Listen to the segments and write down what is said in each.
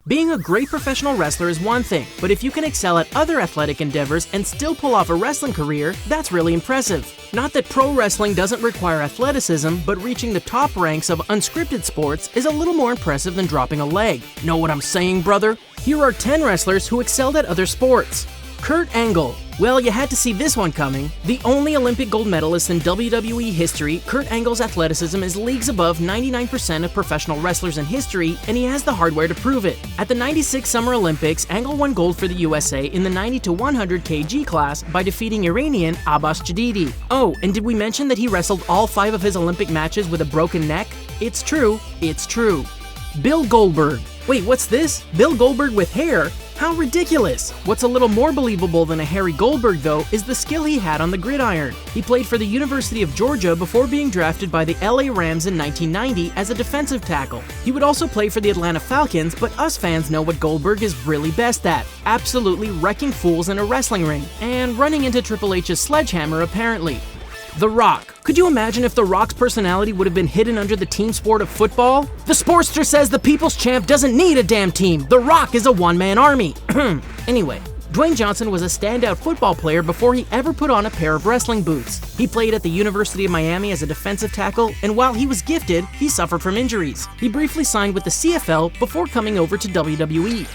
Being a great professional wrestler is one thing, but if you can excel at other athletic endeavors and still pull off a wrestling career, that's really impressive. Not that pro wrestling doesn't require athleticism, but reaching the top ranks of unscripted sports is a little more impressive than dropping a leg. Know what I'm saying, brother? Here are 10 wrestlers who excelled at other sports. Kurt Angle. Well, you had to see this one coming. The only Olympic gold medalist in WWE history, Kurt Angle's athleticism is leagues above 99% of professional wrestlers in history, and he has the hardware to prove it. At the '96 Summer Olympics, Angle won gold for the USA in the 90 to 100 kg class by defeating Iranian Abbas Jadidi. Oh, and did we mention that he wrestled all 5 of his Olympic matches with a broken neck? It's true, it's true. Bill Goldberg. Wait, what's this? Bill Goldberg with hair? How ridiculous! What's a little more believable than a hairy Goldberg, though, is the skill he had on the gridiron. He played for the University of Georgia before being drafted by the LA Rams in 1990 as a defensive tackle. He would also play for the Atlanta Falcons, but us fans know what Goldberg is really best at: absolutely wrecking fools in a wrestling ring, and running into Triple H's sledgehammer, apparently. The Rock. Could you imagine if The Rock's personality would have been hidden under the team sport of football? The Sportster says the People's Champ doesn't need a damn team. The Rock is a one-man army. Anyway, Dwayne Johnson was a standout football player before he ever put on a pair of wrestling boots. He played at the University of Miami as a defensive tackle, and while he was gifted, he suffered from injuries. He briefly signed with the CFL before coming over to WWE.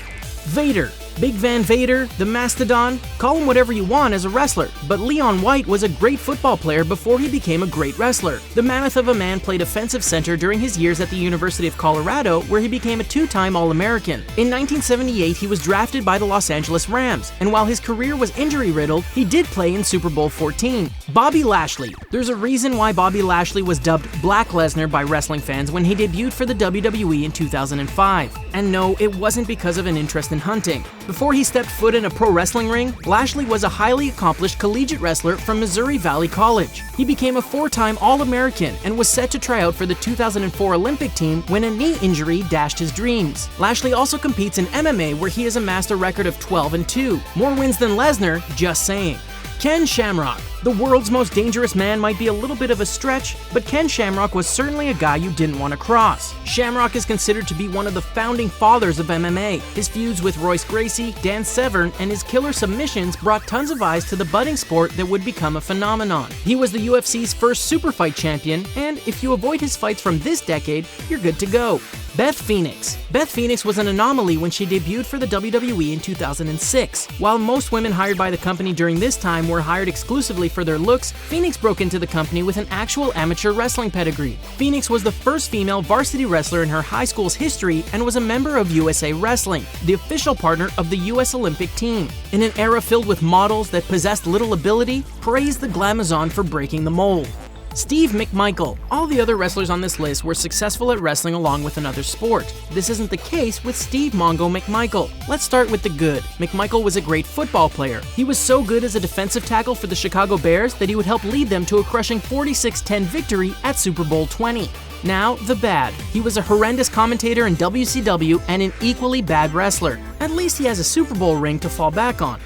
Vader. Big Van Vader, the Mastodon, call him whatever you want as a wrestler, but Leon White was a great football player before he became a great wrestler. The mammoth of a man played offensive center during his years at the University of Colorado, where he became a 2-time All-American. In 1978, he was drafted by the Los Angeles Rams, and while his career was injury-riddled, he did play in Super Bowl 14. Bobby Lashley. There's a reason why Bobby Lashley was dubbed Black Lesnar by wrestling fans when he debuted for the WWE in 2005. And no, it wasn't because of an interest in hunting. Before he stepped foot in a pro wrestling ring, Lashley was a highly accomplished collegiate wrestler from Missouri Valley College. He became a 4-time All-American and was set to try out for the 2004 Olympic team when a knee injury dashed his dreams. Lashley also competes in MMA, where he has amassed a record of 12-2. More wins than Lesnar, just saying. Ken Shamrock. The world's most dangerous man might be a little bit of a stretch, but Ken Shamrock was certainly a guy you didn't want to cross. Shamrock is considered to be one of the founding fathers of MMA. His feuds with Royce Gracie, Dan Severn, and his killer submissions brought tons of eyes to the budding sport that would become a phenomenon. He was the UFC's first super fight champion, and if you avoid his fights from this decade, you're good to go. Beth Phoenix. Beth Phoenix was an anomaly when she debuted for the WWE in 2006. While most women hired by the company during this time were hired exclusively for their looks, Phoenix broke into the company with an actual amateur wrestling pedigree. Phoenix was the first female varsity wrestler in her high school's history and was a member of USA Wrestling, the official partner of the US Olympic team. In an era filled with models that possessed little ability, praise the Glamazon for breaking the mold. Steve McMichael. All the other wrestlers on this list were successful at wrestling along with another sport. This isn't the case with Steve Mongo McMichael. Let's start with the good. McMichael was a great football player. He was so good as a defensive tackle for the Chicago Bears that he would help lead them to a crushing 46-10 victory at Super Bowl 20. Now, the bad. He was a horrendous commentator in WCW and an equally bad wrestler. At least he has a Super Bowl ring to fall back on.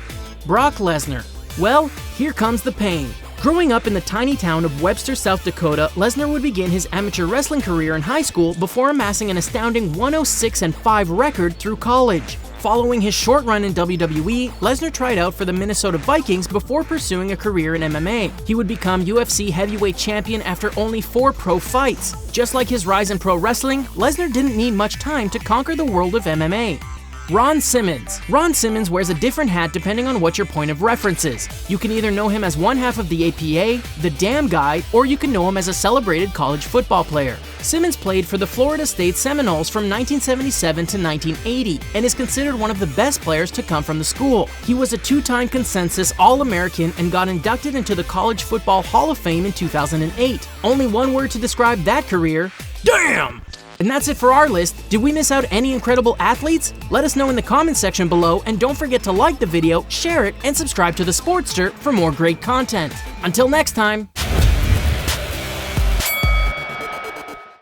Brock Lesnar. Well, here comes the pain. Growing up in the tiny town of Webster, South Dakota, Lesnar would begin his amateur wrestling career in high school before amassing an astounding 106-5 record through college. Following his short run in WWE, Lesnar tried out for the Minnesota Vikings before pursuing a career in MMA. He would become UFC heavyweight champion after only 4 pro fights. Just like his rise in pro wrestling, Lesnar didn't need much time to conquer the world of MMA. Ron Simmons. Ron Simmons wears a different hat depending on what your point of reference is. You can either know him as one half of the APA, the Damn Guy, or you can know him as a celebrated college football player. Simmons played for the Florida State Seminoles from 1977 to 1980 and is considered one of the best players to come from the school. He was a 2-time consensus All-American and got inducted into the College Football Hall of Fame in 2008. Only one word to describe that career: damn! And that's it for our list. Did we miss out any incredible athletes? Let us know in the comments section below, and don't forget to like the video, share it, and subscribe to The Sportster for more great content. Until next time.